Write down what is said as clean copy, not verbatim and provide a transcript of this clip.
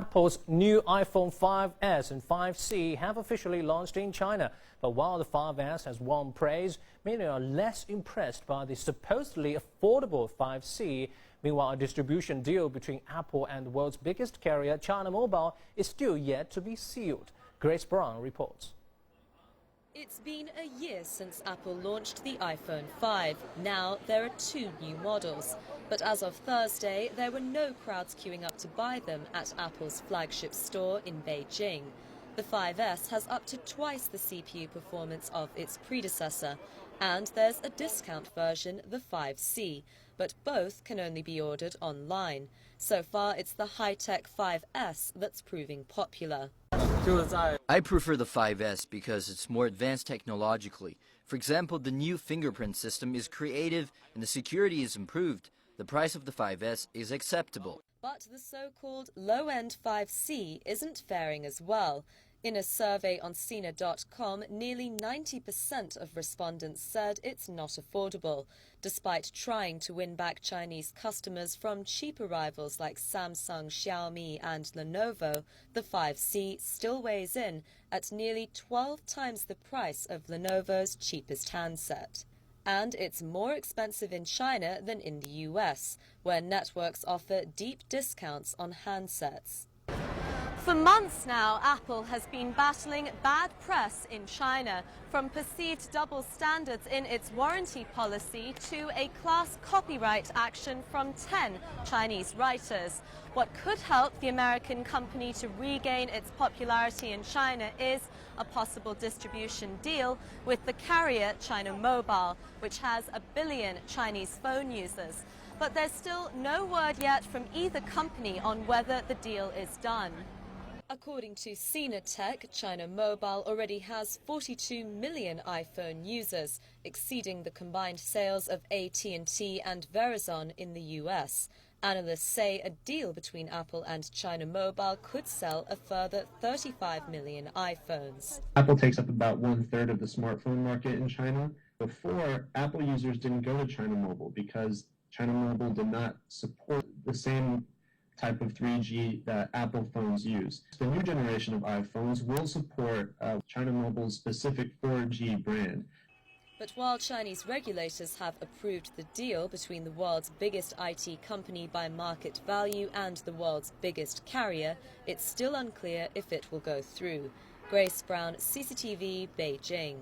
Apple's new iPhone 5S and 5C have officially launched in China. But while the 5S has won praise, many are less impressed by the supposedly affordable 5C. Meanwhile, a distribution deal between Apple and the world's biggest carrier, China Mobile, is still yet to be sealed. Grace Brown reports. It's been a year since Apple launched the iPhone 5. Now there are 2 new models. But as of Thursday, there were no crowds queuing up to buy them at Apple's flagship store in Beijing. The 5S has up to twice the CPU performance of its predecessor. And there's a discount version, the 5C. But both can only be ordered online. So far, it's the high-tech 5S that's proving popular. I prefer the 5S because it's more advanced technologically. For example, the new fingerprint system is creative and the security is improved. The price of the 5S is acceptable. But the so-called low-end 5C isn't faring as well. In a survey on Sina.com, nearly 90% of respondents said it's not affordable. Despite trying to win back Chinese customers from cheaper rivals like Samsung, Xiaomi and Lenovo, the 5C still weighs in at nearly 12 times the price of Lenovo's cheapest handset. And it's more expensive in China than in the US, where networks offer deep discounts on handsets. For months now, Apple has been battling bad press in China, from perceived double standards in its warranty policy to a class copyright action from 10 Chinese writers. What could help the American company to regain its popularity in China is a possible distribution deal with the carrier China Mobile, which has 1 billion Chinese phone users. But there's still no word yet from either company on whether the deal is done. According to Sina Tech, China Mobile already has 42 million iPhone users, exceeding the combined sales of AT&T and Verizon in the US. Analysts say a deal between Apple and China Mobile could sell a further 35 million iPhones. Apple takes up about 1/3 of the smartphone market in China. Before, Apple users didn't go to China Mobile because China Mobile did not support the same type of 3G that Apple phones use. The new generation of iPhones will support China Mobile's specific 4G brand. But while Chinese regulators have approved the deal between the world's biggest IT company by market value and the world's biggest carrier, it's still unclear if it will go through. Grace Brown, CCTV, Beijing.